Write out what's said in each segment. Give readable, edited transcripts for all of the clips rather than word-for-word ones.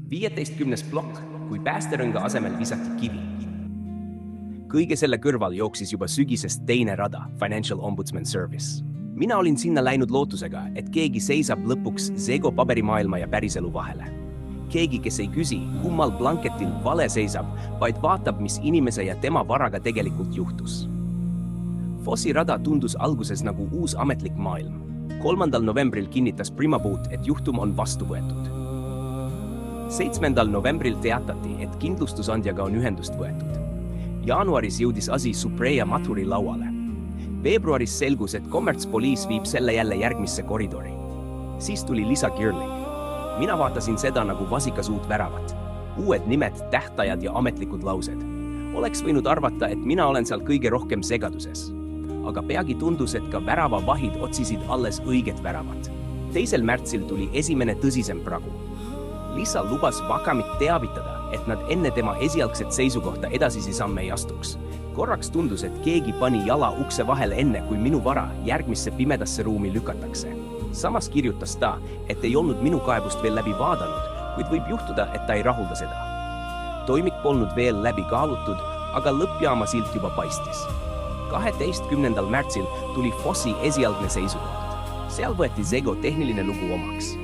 15. plokk, kui päästerõnga asemel visati kivi. Kõige selle kõrval jooksis juba sügisest teine rada, Financial Ombudsman Service. Mina olin sinna läinud lootusega, et keegi seisab lõpuks Zego paberimaailma ja päriselu vahele. Keegi, kes ei küsi, kummal blanketil vale seisab, vaid vaatab, mis inimese ja tema varaga tegelikult juhtus. Fossi rada tundus alguses nagu uus ametlik maailm. 3. novembril kinnitas Primaboot, et juhtum on vastu võetud. 7. novembril teatati, et kindlustusandjaga on ühendust võetud. Jaanuaris jõudis asi Supreja Mathuri lauale. Veebruaris selgus, et kommertspoliis viib selle jälle järgmisse koridori. Siis tuli Lisa Girling. Mina vaatasin seda nagu vasikas uut väravat. Uued nimed, tähtajad ja ametlikud laused. Oleks võinud arvata, et mina olen seal kõige rohkem segaduses. Aga peagi tundus, et ka väravavahid otsisid alles õiget väravat. 2. märtsil tuli esimene tõsisem pragu. Lisa lubas Wacomit teavitada, et nad enne tema esialgset seisukohta edasisi samme ei astuks. Korraks tundus, et keegi pani jala ukse vahele enne, kui minu vara järgmisse pimedasse ruumi lükatakse. Samas kirjutas ta, et ei olnud minu kaebust veel läbi vaadanud, kuid võib juhtuda, et ta ei rahulda seda. Toimik polnud veel läbi kaalutud, aga lõppjaama silt juba paistis. 12. märtsil tuli Fossi esialgne seisukoht. Seal võeti Zego tehniline lugu omaks.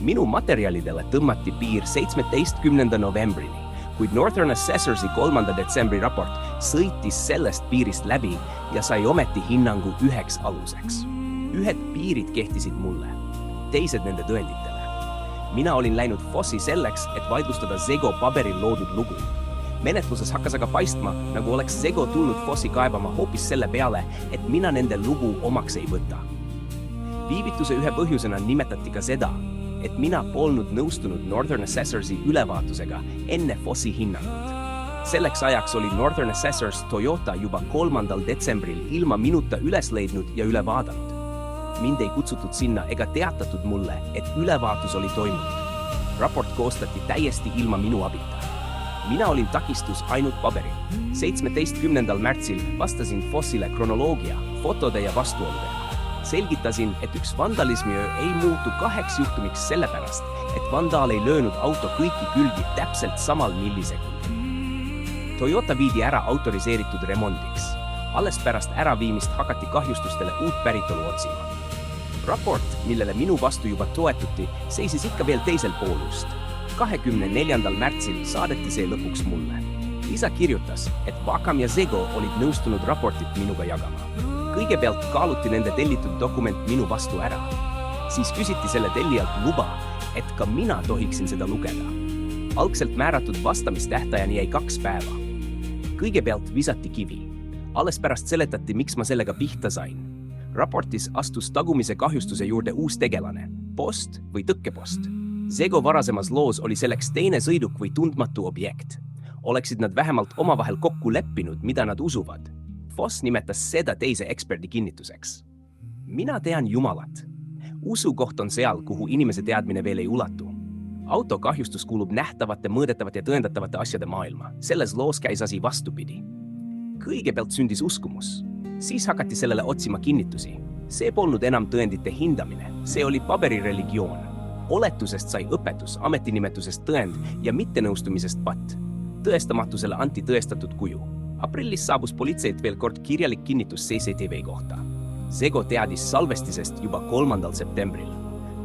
Minu materjalidele tõmmati piir 17. novembrini, kuid Northern Assessorsi 3. detsembri raport sõitis sellest piirist läbi ja sai ometi hinnangu üheks aluseks. Ühed piirid kehtisid mulle, teised nende tõenditele. Mina olin läinud Fossi selleks, et vaidlustada Zego paberil loodud lugu. Menetluses hakkas aga paistma, nagu oleks Zego tulnud Fossi kaebama hoopis selle peale, et mina nende lugu omaks ei võta. Viivituse ühe põhjusena nimetati ka seda, et mina polnud nõustunud Northern Assessorsi ülevaatusega enne Fossi hinnangut. Selleks ajaks oli Northern Assessors Toyota juba 3. detsembril ilma minuta üles leidnud ja üle vaadanud. Mind ei kutsutud sinna ega teatatud mulle, et ülevaatus oli toimunud. Raport koostati täiesti ilma minu abita. Mina olin takistus ainult paberil. 17. märtsil vastasin Fossile kronoloogia, fotode ja vastuoludega. Selgitasin, et üks vandalismiöö ei muutu 2 juhtumiks sellepärast, et vandaal ei löönud auto kõiki külgi täpselt samal millisekundil. Toyota viidi ära autoriseeritud remondiks. Alles pärast äraviimist hakati kahjustustele uut päritolu otsima. Raport, millele minu vastu juba toetuti, seisis ikka veel teisel poolust. 24. märtsil saadeti see lõpuks mulle. Lisa kirjutas, et Wacom ja Zego olid nõustunud raportit minuga jagama. Kõigepealt kaaluti nende tellitud dokument minu vastu ära. Siis küsiti selle tellijalt luba, et ka mina tohiksin seda lugeda. Algselt määratud vastamistähtajani jäi 2 päeva. Kõigepealt visati kivi. Alles pärast seletati, miks ma sellega pihta sain. Raportis astus tagumise kahjustuse juurde uus tegelane, post või tõkkepost. Zego varasemas loos oli selleks teine sõiduk või tundmatu objekt. Oleksid nad vähemalt omavahel kokku leppinud, mida nad usuvad. Foss nimetas seda teise eksperdi kinnituseks. Mina tean Jumalat. Usukoht on seal, kuhu inimese teadmine veel ei ulatu. Auto kahjustus kuulub nähtavate, mõõdetavate ja tõendatavate asjade maailma. Selles loos käis asi vastupidi. Kõigepealt sündis uskumus. Siis hakati sellele otsima kinnitusi. See polnud enam tõendite hindamine. See oli paberireligioon. Oletusest sai õpetus, ametinimetusest tõend ja mittenõustumisest patt. Tõestamatusele anti tõestatud kuju. Aprillis saabus politseilt veel kord kirjalik kinnitus CCTV kohta. Zego teadis salvestisest juba 3. septembril.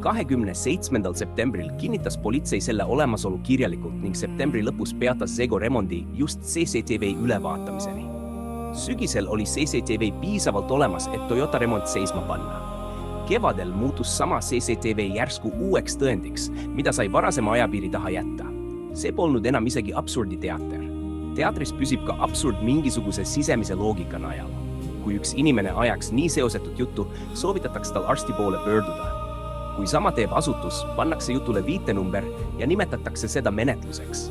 27. septembril kinnitas politsei selle olemasolu kirjalikult ning septembri lõpus peatas Zego remondi just CCTV ülevaatamiseni. Sügisel oli CCTV piisavalt olemas, et Toyota remont seisma panna. Kevadel muutus sama CCTV järsku uueks tõendiks, mida sai varasema ajapiiri taha jätta. See polnud enam isegi absurditeater. Teatris püsib ka absurd mingisuguse sisemise loogika najal. Kui üks inimene ajaks nii seosetut juttu, soovitatakse tal arsti poole pöörduda. Kui sama teeb asutus, pannakse jutule viitenumber ja nimetatakse seda menetluseks.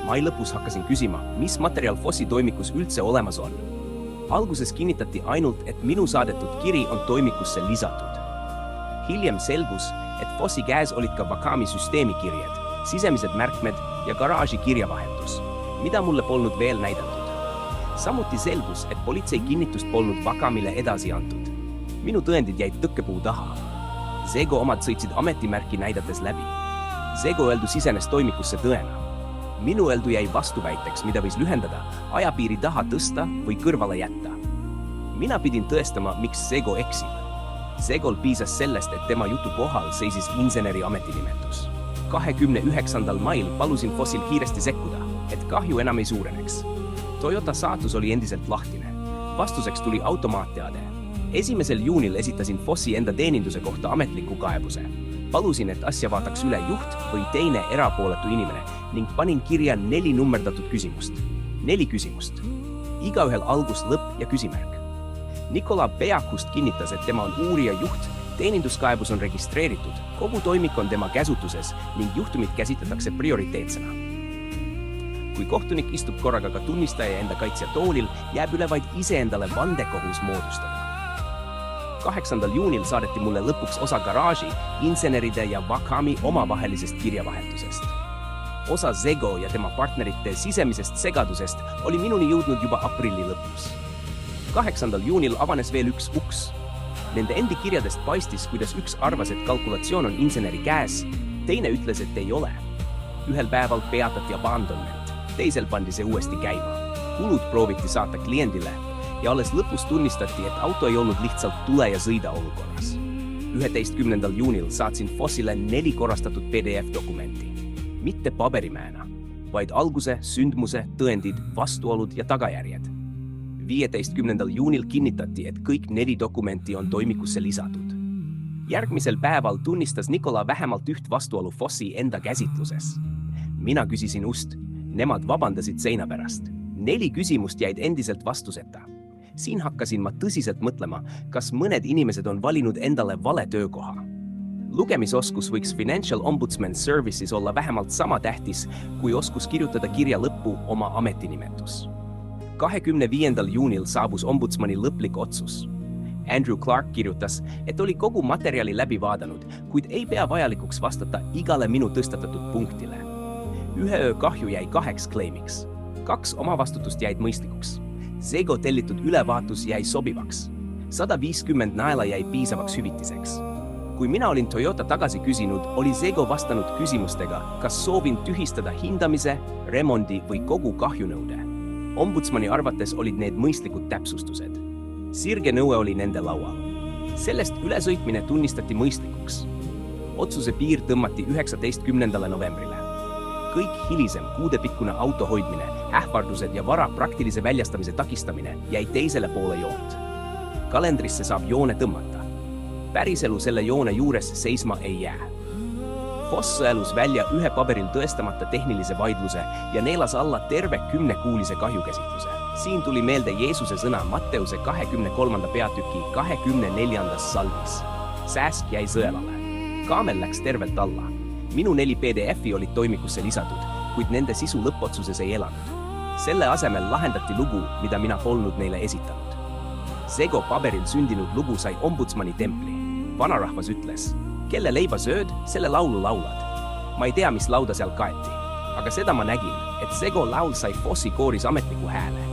Mai lõpus hakkasin küsima, mis materjal Fossi toimikus üldse olemas on. Alguses kinnitati ainult, et minu saadetud kiri on toimikusse lisatud. Hiljem selgus, et Fossi käes olid ka Wacomi süsteemikirjed, sisemised märkmed ja garaaži kirjavahetus, mida mulle polnud veel näidatud. Samuti selgus, et politsei kinnitust polnud Wacomile edasi antud. Minu tõendid jäid tõkkepuu taha. Zego omad sõitsid ametimärki näidates läbi. Zego öeldu sisenes toimikusse tõena. Minu öeldu jäi vastuväiteks, mida võis lühendada, ajapiiri taha tõsta või kõrvale jätta. Mina pidin tõestama, miks Zego eksib. Zegol piisas sellest, et tema jutu kohal seisis inseneri ametinimetus. 29. mail palusin Fossil kiiresti sekkuda, et kahju enam ei suureneks. Toyota saatus oli endiselt lahtine. Vastuseks tuli automaatteade. 1. juunil esitasin Fossi enda teeninduse kohta ametliku kaebuse. Palusin, et asja vaataks üle juht või teine erapooletu inimene ning panin kirja 4 nummerdatud küsimust. 4 küsimust. Igaühel algus, lõpp ja küsimärk. Nikola Beakust kinnitas, et tema on uurija juht, teeninduskaebus on registreeritud, kogu toimik on tema käsutuses ning juhtumit käsitletakse prioriteetsena. Kui kohtunik istub korraga ka tunnistaja ja enda kaitsja toolil, jääb üle vaid iseendale vandekohus moodustada. 8. juunil saadeti mulle lõpuks osa garaaži, inseneride ja Vakami omavahelisest kirjavahetusest. Osa Zego ja tema partnerite sisemisest segadusest oli minuni jõudnud juba aprilli lõpus. 8. juunil avanes veel üks uks. Nende endi kirjadest paistis, kuidas üks arvas, et kalkulatsioon on inseneri käes, teine ütles, et ei ole. Ühel päeval peatati abandonment, teisel pandi see uuesti käima. Kulud prooviti saata kliendile ja alles lõpus tunnistati, et auto ei olnud lihtsalt tule ja sõida olukorras. 11. juunil saatsin Fossile 4 korrastatud PDF-dokumenti. Mitte paberimäena, vaid alguse, sündmuse, tõendid, vastuolud ja tagajärjed. 15. juunil kinnitati, et kõik 4 dokumenti on toimikusse lisatud. Järgmisel päeval tunnistas Nikola vähemalt üht vastuolu Fossi enda käsitluses. Mina küsisin ust, nemad vabandasid seina pärast. 4 küsimust jäid endiselt vastuseta. Siin hakkasin ma tõsiselt mõtlema, kas mõned inimesed on valinud endale vale töökoha. Lugemisoskus võiks Financial Ombudsman Services olla vähemalt sama tähtis, kui oskus kirjutada kirja lõppu oma ametinimetus. 25. juunil saabus ombudsmani lõplik otsus. Andrew Clark kirjutas, et oli kogu materjali läbi vaadanud, kuid ei pea vajalikuks vastata igale minu tõstatatud punktile. 1 öö kahju jäi 2 kleimiks. 2 omavastutust jäid mõistlikuks. Zego tellitud ülevaatus jäi sobivaks. 150 naela jäi piisavaks hüvitiseks. Kui mina olin Toyota tagasi küsinud, oli Zego vastanud küsimustega, kas soovin tühistada hindamise, remondi või kogu kahjunõude. Ombudsmani arvates olid need mõistlikud täpsustused. Sirge nõue oli nende laual. Sellest ülesõitmine tunnistati mõistlikuks. Otsuse piir tõmmati 19. novembrile. Kõik hilisem kuudepikkune auto hoidmine, ähvardused ja vara praktilise väljastamise takistamine jäi teisele poole joont. Kalendrisse saab joone tõmmata. Päriselu selle joone juures seisma ei jää. Foss sõelus välja 1 paberil tõestamata tehnilise vaidluse ja neelas alla terve 10-kuulise kahjukäsitluse. Siin tuli meelde Jeesuse sõna Matteuse 23. peatüki 24. salmis. Sääsk jäi sõelale. Kaamel läks tervelt alla. Minu 4 PDF-i olid toimikusse lisatud, kuid nende sisu lõppotsuses ei elanud. Selle asemel lahendati lugu, mida mina polnud neile esitanud. Zego paberil sündinud lugu sai ombudsmani templi. Vanarahvas ütles, kelle leiba sööd, selle laulu laulad. Ma ei tea, mis lauda seal kaeti, aga seda ma nägin, et Zego laul sai Fossi kooris ametliku hääle.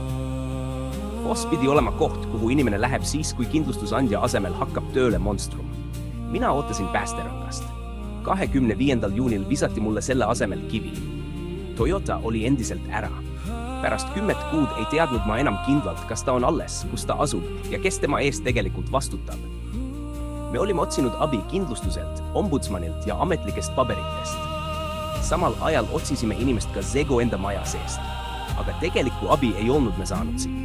Foss pidi olema koht, kuhu inimene läheb siis, kui kindlustusandja asemel hakkab tööle monstrum. Mina ootasin päästerõngast. 25. juunil visati mulle selle asemel kivi. Toyota oli endiselt ära. Pärast 10 kuud ei teadnud ma enam kindlalt, kas ta on alles, kus ta asub ja kes tema eest tegelikult vastutab. Me olime otsinud abi kindlustuselt, ombudsmanilt ja ametlikest paberitest. Samal ajal otsisime inimest ka Zego enda maja seest. Aga tegelikku abi ei olnud me saanud siin.